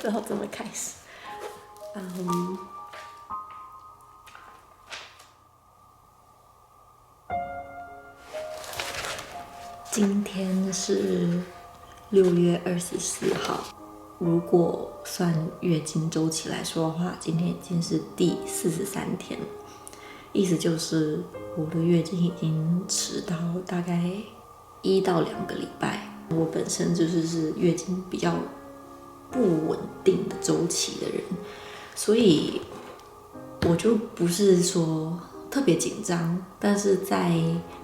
知道怎么开始。今天是6月24号，如果算月经周期来说的话，今天已经是第43天，意思就是我的月经已经迟到大概1到2个礼拜。我本身就是月经比较不稳定的周期的人，所以我就不是说特别紧张，但是在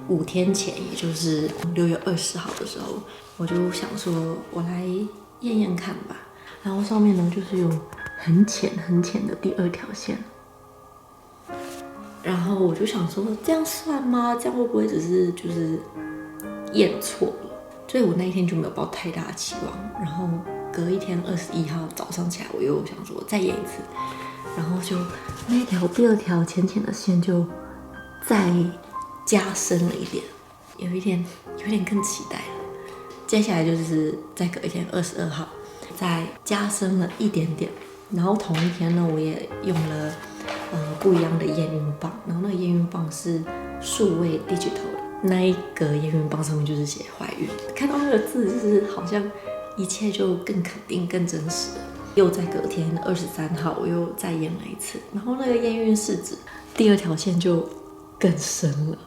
5天前，也就是6月20号的时候，我就想说我来验验看吧。然后上面呢就是有很浅很浅的第2条线，然后我就想说这样算吗？这样会不会只是就是验错了？所以我那一天就没有抱太大的期望。然后隔一天21号早上起来，我又想说再验一次，然后就那一条第2条浅浅的线就再加深了一点，有一点更期待了。接下来就是再隔一天22号，再加深了一点点。然后同一天呢，我也用了不一样的验孕棒，然后那个验孕棒是数位 digital 的，那一个验孕棒上面就是写怀孕，看到那个字就是好像一切就更肯定更真实了。又在隔天23号，我又再验了一次，然后那个验孕试纸第2条线就更深了。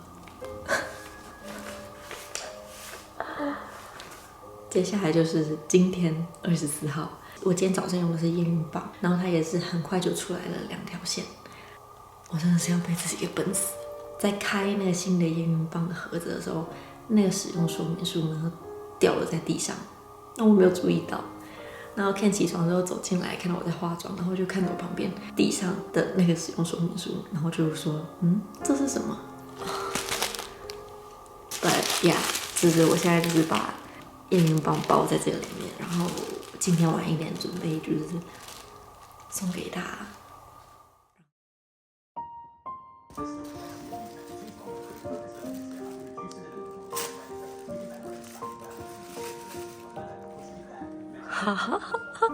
接下来就是今天24号，我今天早上用的是验孕棒，然后它也是很快就出来了2条线。我真的是要被自己给笨死。在开那个新的验孕棒的盒子的时候，那个使用说明书呢掉了在地上，那我没有注意到。然后 Ken 起床之后走进来，看到我在化妆，然后就看到我旁边地上的那个使用说明书，然后就说：“这是什么？” But yeah， 就是我现在就是把验孕棒包在这个里面，然后今天晚一点准备就是送给他。哈哈哈哈！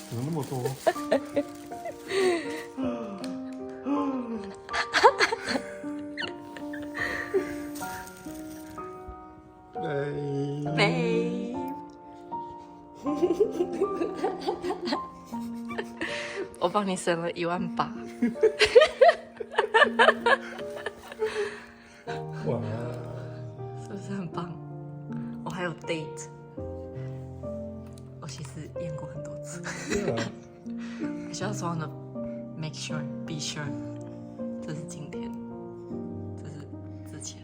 怎么那么多？Babe， 我帮你省了18000。哇，是不是很棒？我还有 date， 我其实验过很多次。I just wanna make sure, be sure。这是今天，这是之前。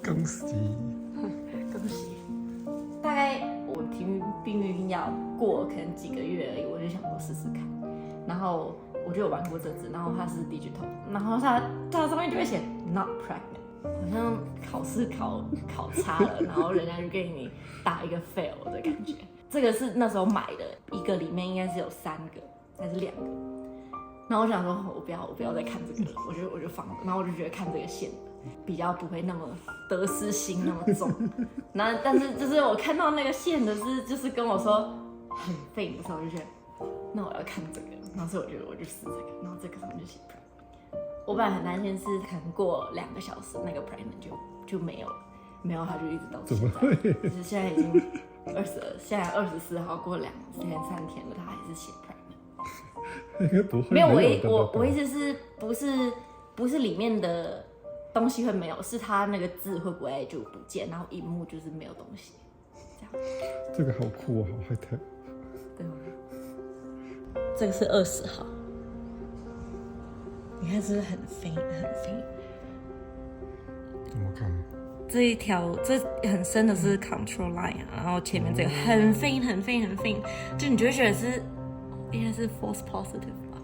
恭喜！恭喜！大概我停避孕药过可能几个月而已，我就想说试试看。然后我就有玩过这支，然后它是 digital， 然后它上面就会写 not pregnant， 好像考试考差了，然后人家就给你打一个 fail 的感觉。这个是那时候买的，一个里面应该是有3个还是2个。然后我想说，我不要再看这个了，我就放着。然后我就觉得看这个线比较不会那么得失心那么重。但是就是我看到那个线的就是跟我说很废的时候，我就觉得那我要看这个。然后所以我就试这个，然后这个上面就写 pregnant。我本来很担心是可能过2个小时那个 pregnant 就没有了，没有它就一直到现在。怎么会？就是现在已经现在24号过3天了，它还是写 pregnant。应该不会。没有，我意思是不是里面的东西会没有，是它那个字会不会就不见，然后荧幕就是没有东西，这样。这个好酷哦，好嗨特。对吗？这个是20号，你看是不是很飞很飞？怎么看？这一条这很深的是 control line 啊，然后前面这个很 faint 很 faint 很 faint， 就你就会觉得是应该是 false positive 吧。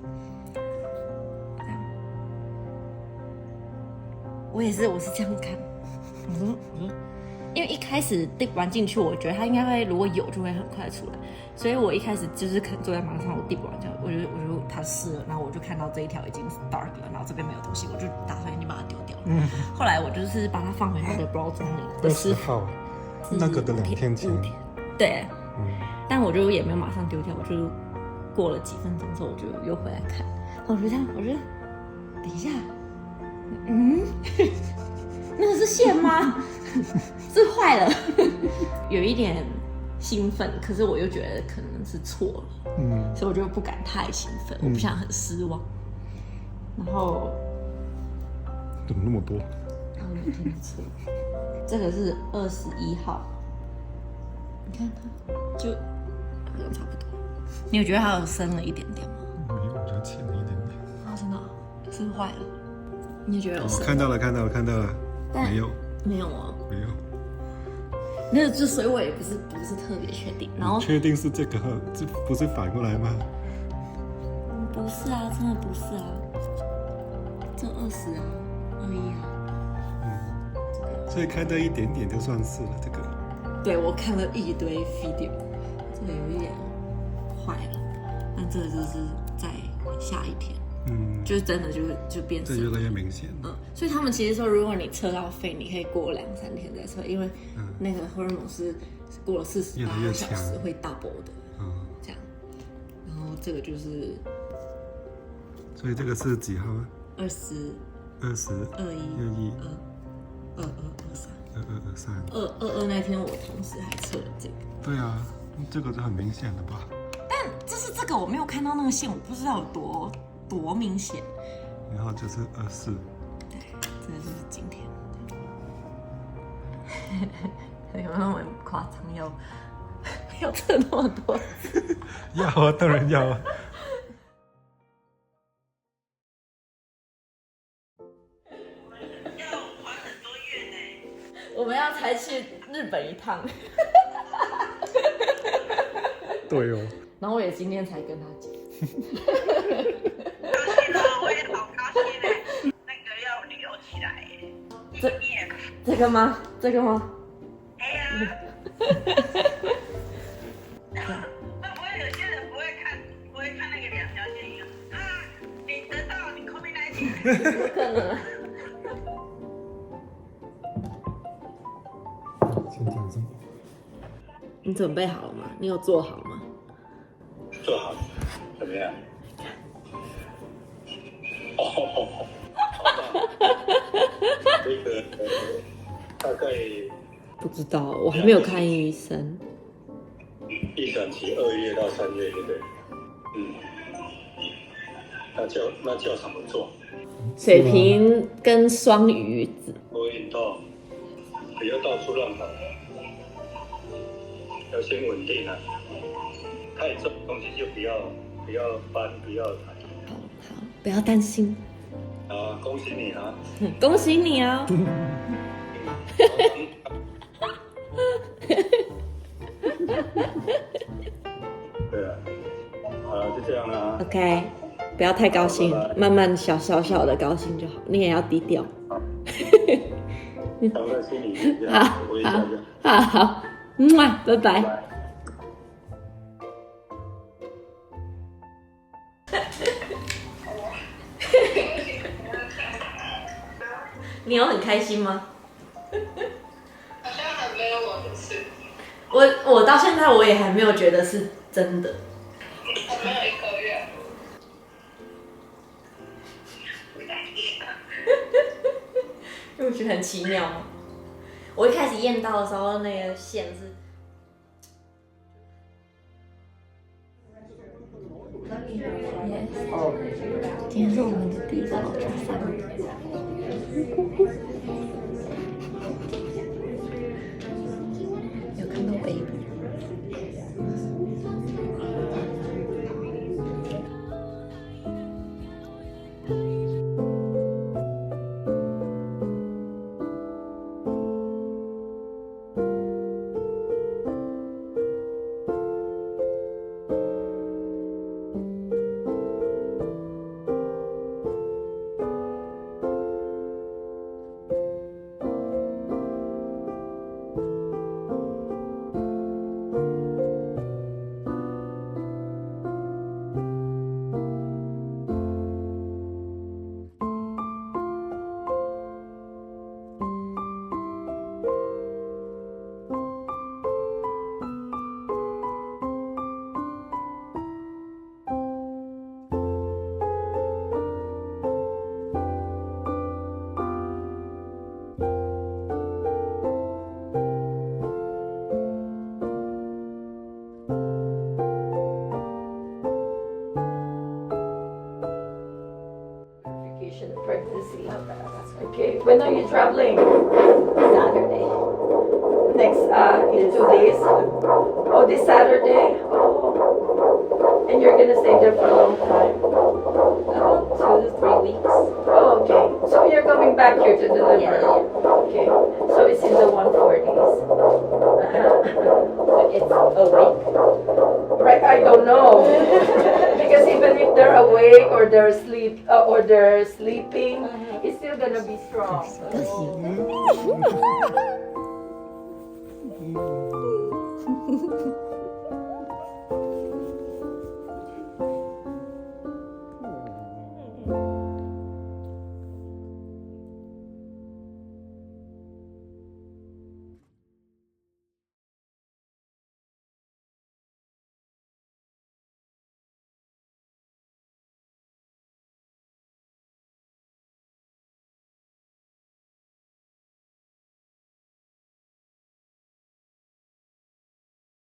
这样，我是这样看，我说，因为一开始 dip 完进去，我觉得它应该会如果有就会很快出来，所以我一开始就是可能坐在马上我 dip 完之后，我就它湿了，然后我就看到这一条已经 dark 了，然后这边没有东西，我就打算已经把它丢掉了。后来我就是把它放回它的 bra 中里的20号，那个的2天前。对，但我就也没有马上丢掉，我就过了几分钟之后，我就又回来看，然后我就这样，我就等一下，那个是线吗？是坏了，有一点兴奋，可是我又觉得可能是错了，所以我就不敢太兴奋，我不想很失望。然后怎么那么多？然后我听得出，这个是21号，你看它就好像差不多。你有觉得它有深了一点点吗？没有，我觉得浅了一点点。啊，真的、是坏了？你也觉得有深？看到了，没有，没有啊，没有。那个就所以我也不是特别确定。然后确定是这个，这不是反过来吗？不是啊，真的不是啊，这20啊，21啊。所以看到一点点就算是了，这个。对，我看了一堆 video， 这个有一点坏了，但这个就是在下一天，就是真的就变成这越来越明显。所以他们其实说，如果你测到肺，你可以过2-3天再测，因为那个荷尔蒙是过了48小时会 double 的，这样。然后这个就是，所以这个是几号啊？20、21、21、22、23。22那天我同时还测了这个。对啊，这个就很明显了吧？但这个我没有看到那个线，我不知道有多明显。然后就是24。对，这个就是今天。有那么夸张要测那么多次？要啊，当然要啊。我们要才去日本一趟。对哦。然后我也今天才跟他讲。高兴哦，我也好高兴哎，那个要留起来耶，纪念。这个吗？这个吗？哎呀。会不会有些人不会看那个2条线一样啊？你得到你 COVID-19。不可能。先讲什么？你准备好了吗？你有做好吗？做好，怎么样？哦，这个大概不知道，我还没有看医生。预产期2月到3月，对不对？那叫什么座？水瓶跟双鱼子。多运动，不要到处乱跑，要先稳定啊。太重的东西就不要搬，不要抬。好，不要担心。啊，恭喜你啊！恭喜你啊！对啊，好了，就这样啦。OK， 不要太高兴，慢慢小的高兴就好，你也要低调。藏在心里面，这样微笑着。好，拜拜。你有很开心吗？好像还没有我的事。我到现在我也还没有觉得是真的。还没有1个月。因为我觉得很奇妙。我一开始验到的时候，那个线是。今天是我们的第1个ultrasound。有看到 baby。When are you traveling? Saturday. Next, in 2 days? Oh, this Saturday? Oh. And you're gonna stay there for a long time? About 2 to 3 weeks. Oh, okay. So you're coming back here to deliver? Yeah. Okay. So it's in the 140s. So it's awake. Right, I don't know. Because even if they're awake or they're sleeping, it's still gonna be strong. Mm.